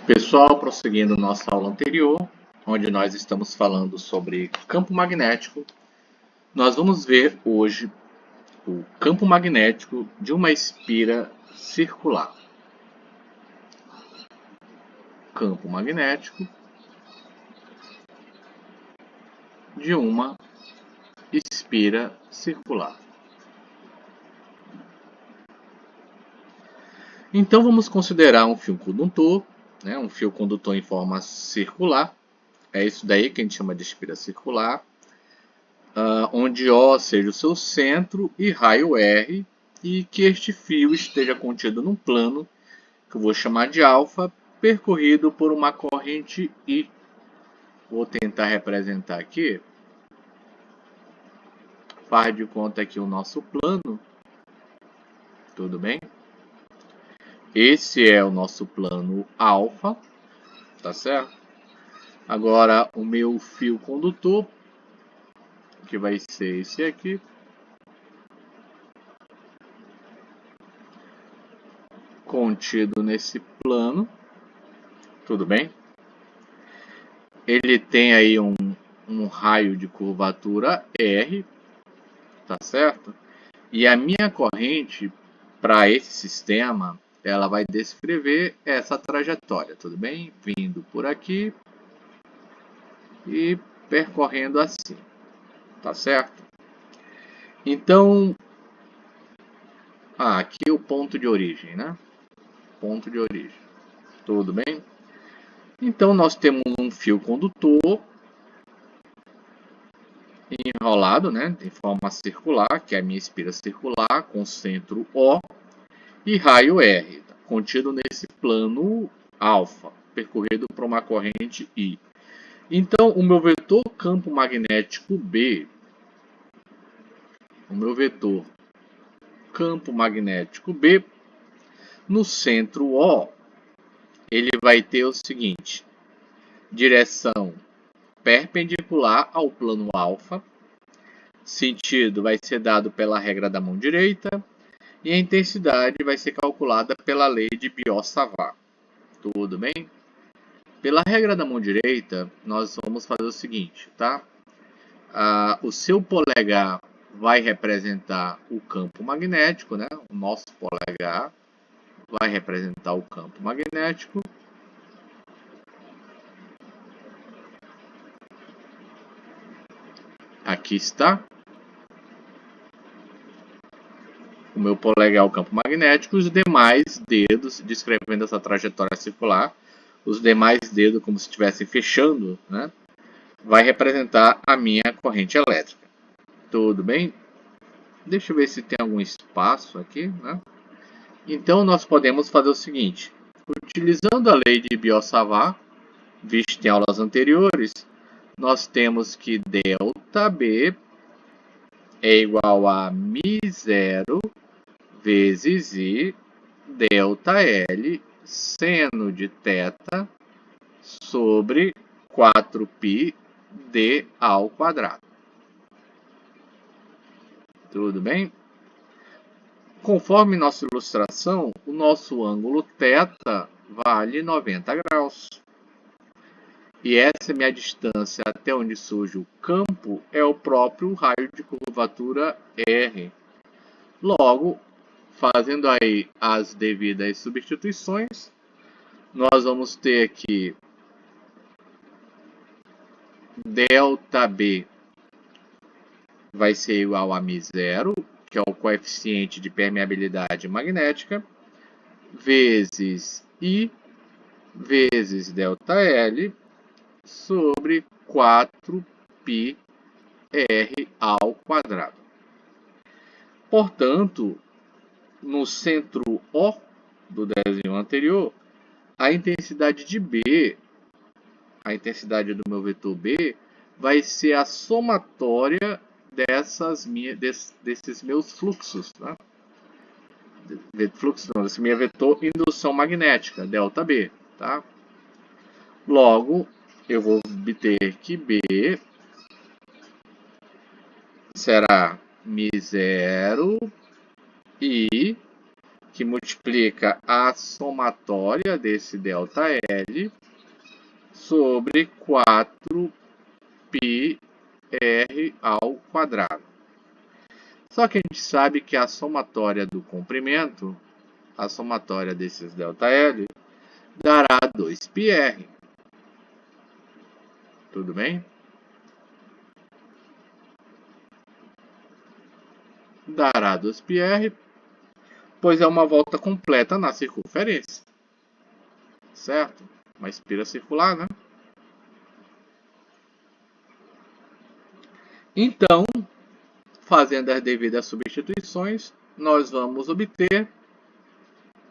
Pessoal, prosseguindo nossa aula anterior, onde nós estamos falando sobre campo magnético, nós vamos ver hoje o campo magnético de uma espira circular. Campo magnético de uma espira circular. Então vamos considerar um fio condutor, um fio condutor em forma circular. É isso daí que a gente chama de espira circular, onde O seja o seu centro e raio R, e que este fio esteja contido num plano, que eu vou chamar de alfa, percorrido por uma corrente I. Vou tentar representar aqui. Faz de conta aqui o nosso plano. Tudo bem? Esse é o nosso plano alfa, tá certo? Agora o meu fio condutor, que vai ser esse aqui, contido nesse plano, tudo bem? Ele tem aí um raio de curvatura R, tá certo? E a minha corrente para esse sistema, ela vai descrever essa trajetória, tudo bem? Vindo por aqui e percorrendo assim, tá certo? Então, aqui é o ponto de origem, né? Ponto de origem, tudo bem? Então, nós temos um fio condutor enrolado, né, em forma circular, que é a minha espira circular, com centro O, e raio R, contido nesse plano alfa, percorrido por uma corrente I. Então, o meu vetor campo magnético B, no centro O, ele vai ter o seguinte: direção perpendicular ao plano alfa, sentido vai ser dado pela regra da mão direita, e a intensidade vai ser calculada pela lei de Biot-Savart. Tudo bem? Pela regra da mão direita, nós vamos fazer o seguinte, tá? O seu polegar vai representar o campo magnético, né? O nosso polegar vai representar o campo magnético. Aqui está. O meu polegar é o campo magnético, os demais dedos, descrevendo essa trajetória circular, os demais dedos, como se estivessem fechando, né, vai representar a minha corrente elétrica. Tudo bem? Deixa eu ver se tem algum espaço aqui, né? Então, nós podemos fazer o seguinte. Utilizando a lei de Biot-Savart, vista em aulas anteriores, nós temos que ΔB é igual a μ0 vezes I ΔL seno de θ sobre 4π d ao quadrado. Tudo bem? Conforme nossa ilustração, o nosso ângulo θ vale 90 graus. E essa é minha distância até onde surge o campo, é o próprio raio de curvatura R. Logo, fazendo aí as devidas substituições, nós vamos ter aqui ΔB vai ser igual a μ0, que é o coeficiente de permeabilidade magnética, vezes I vezes ΔL sobre 4πr ao quadrado. Portanto, no centro O do desenho anterior, a intensidade de B, a intensidade do meu vetor B, vai ser a somatória desses meus fluxos, tá? Desse meu vetor indução magnética, ΔB, tá? Logo, eu vou obter que B será μ0 I que multiplica a somatória desse ΔL sobre 4πr ao quadrado. Só que a gente sabe que a somatória do comprimento, a somatória desses ΔL, dará 2πr. Tudo bem? Dará 2πr, pois é uma volta completa na circunferência. Certo? Uma espira circular, né? Então, fazendo as devidas substituições, nós vamos obter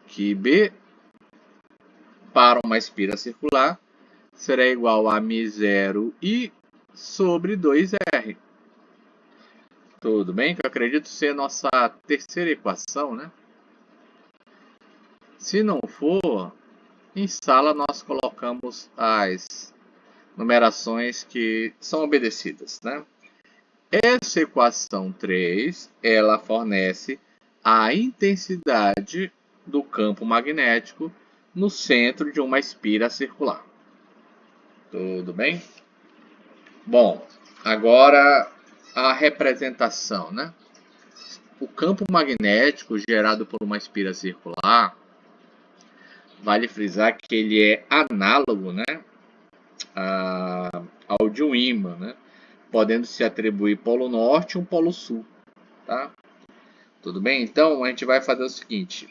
que B para uma espira circular será igual a μ0i sobre 2r. Tudo bem? Que eu acredito ser a nossa terceira equação, né? Se não for, em sala nós colocamos as numerações que são obedecidas, né? Essa equação 3, ela fornece a intensidade do campo magnético no centro de uma espira circular. Tudo bem? Bom, agora a representação, né? O campo magnético gerado por uma espira circular, vale frisar que ele é análogo, né, ao de um ímã, né, podendo se atribuir polo norte e um polo sul, tá? Tudo bem? Então a gente vai fazer o seguinte: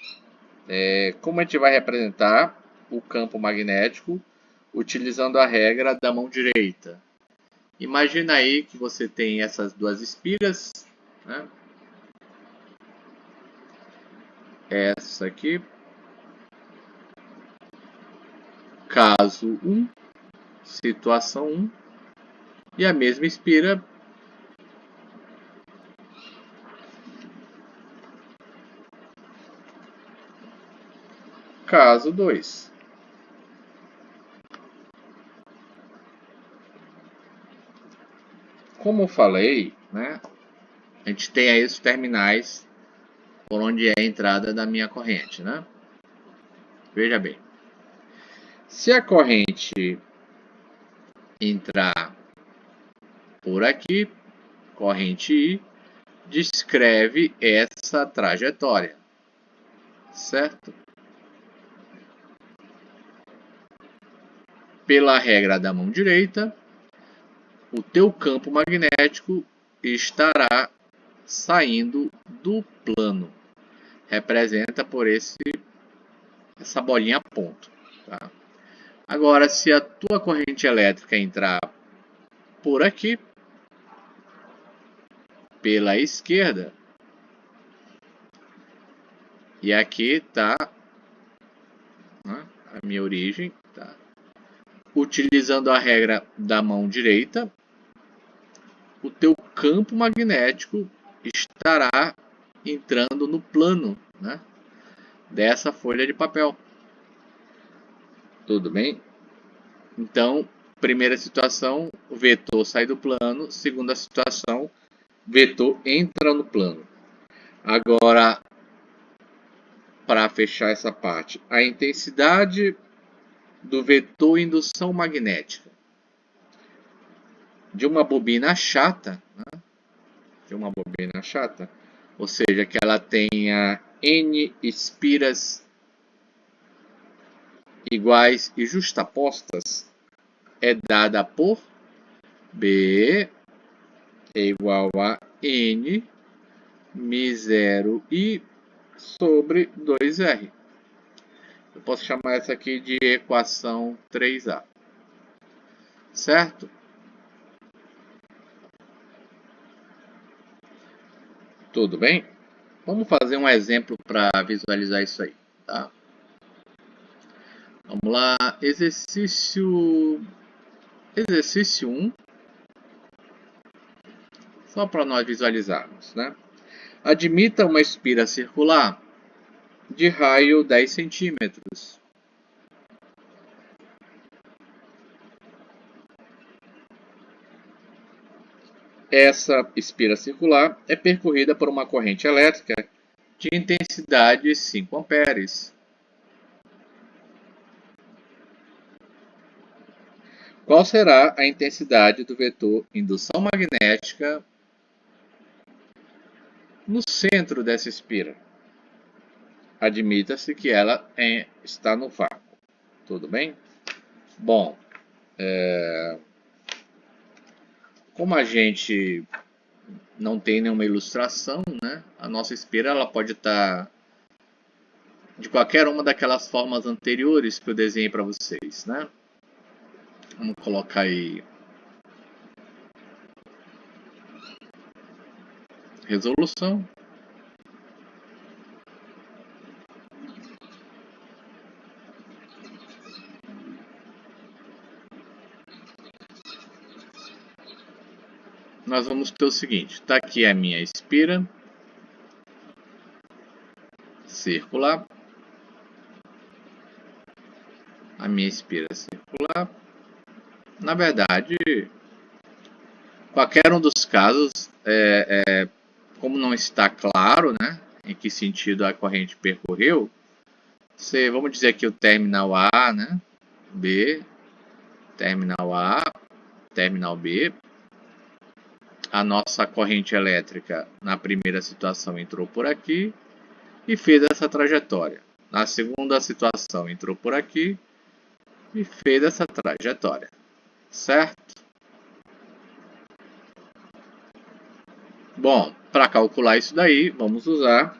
como a gente vai representar o campo magnético utilizando a regra da mão direita? Imagina aí que você tem essas duas espiras, né? Essa aqui, caso 1, situação 1, e a mesma espira caso 2. Como eu falei, né, a gente tem aí os terminais por onde é a entrada da minha corrente, né? Veja bem, se a corrente entrar por aqui, corrente I, descreve essa trajetória, certo? Pela regra da mão direita, o teu campo magnético estará saindo do plano. Representa por essa bolinha ponto. Tá? Agora, se a tua corrente elétrica entrar por aqui, pela esquerda, e aqui está, né, a minha origem, tá? Utilizando a regra da mão direita, o teu campo magnético estará entrando no plano, né, dessa folha de papel. Tudo bem? Então, primeira situação, o vetor sai do plano. Segunda situação, vetor entra no plano. Agora, para fechar essa parte, a intensidade do vetor indução magnética de uma bobina chata, né? Ou seja, que ela tenha N espiras iguais e justapostas, é dada por B é igual a N μ0i sobre 2r. Eu posso chamar essa aqui de equação 3a. Certo? Tudo bem? Vamos fazer um exemplo para visualizar isso aí, tá? Vamos lá, exercício 1, só para nós visualizarmos, né? Admita uma espira circular de raio 10 centímetros. Essa espira circular é percorrida por uma corrente elétrica de intensidade 5 amperes. Qual será a intensidade do vetor indução magnética no centro dessa espira? Admita-se que ela está no vácuo. Tudo bem? Bom, como a gente não tem nenhuma ilustração, né? A nossa espira ela pode estar de qualquer uma daquelas formas anteriores que eu desenhei para vocês, né? Vamos colocar aí resolução. Nós vamos ter o seguinte, está aqui a minha espira circular, a minha espira circular. Na verdade, qualquer um dos casos, como não está claro, né, em que sentido a corrente percorreu, vamos dizer aqui o terminal A, né, B, terminal A, terminal B. A nossa corrente elétrica na primeira situação entrou por aqui e fez essa trajetória. Na segunda situação entrou por aqui e fez essa trajetória, certo? Bom, para calcular isso daí, vamos usar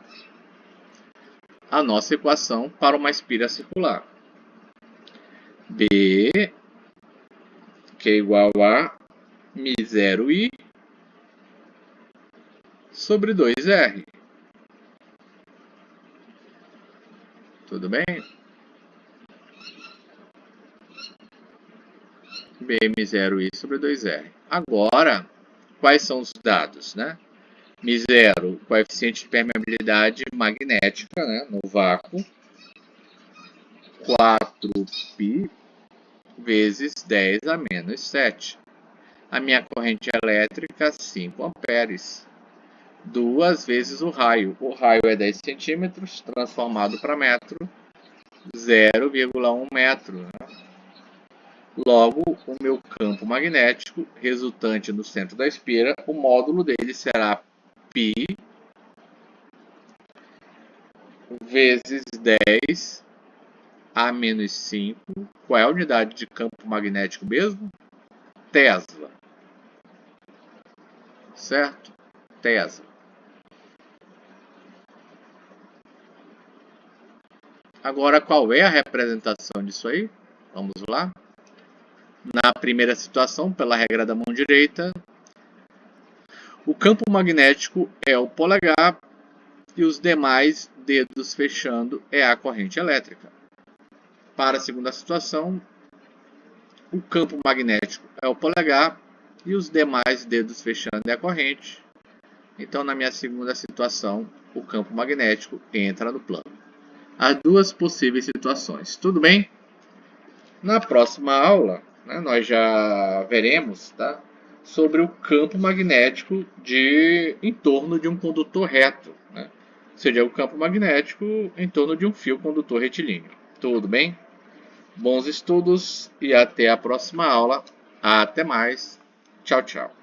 a nossa equação para uma espira circular. B, que é igual a μ0i sobre 2r. Tudo bem? Bm0i sobre 2r. Agora, quais são os dados, né? μ0, coeficiente de permeabilidade magnética, né, no vácuo, 4π vezes 10 a menos 7. A minha corrente elétrica, 5 amperes. 2 vezes o raio. O raio é 10 centímetros, transformado para metro, 0,1 metro. Né? Logo, o meu campo magnético, resultante no centro da espira, o módulo dele será π vezes 10 a menos 5. Qual é a unidade de campo magnético mesmo? Tesla. Certo? Tesla. Agora, qual é a representação disso aí? Vamos lá. Na primeira situação, pela regra da mão direita, o campo magnético é o polegar e os demais dedos fechando é a corrente elétrica. Para a segunda situação, o campo magnético é o polegar e os demais dedos fechando é a corrente. Então, na minha segunda situação, o campo magnético entra no plano. As duas possíveis situações. Tudo bem? Na próxima aula, né, nós já veremos, tá, sobre o campo magnético em torno de um condutor reto. Né? Ou seja, o campo magnético em torno de um fio condutor retilíneo. Tudo bem? Bons estudos e até a próxima aula. Até mais. Tchau, tchau.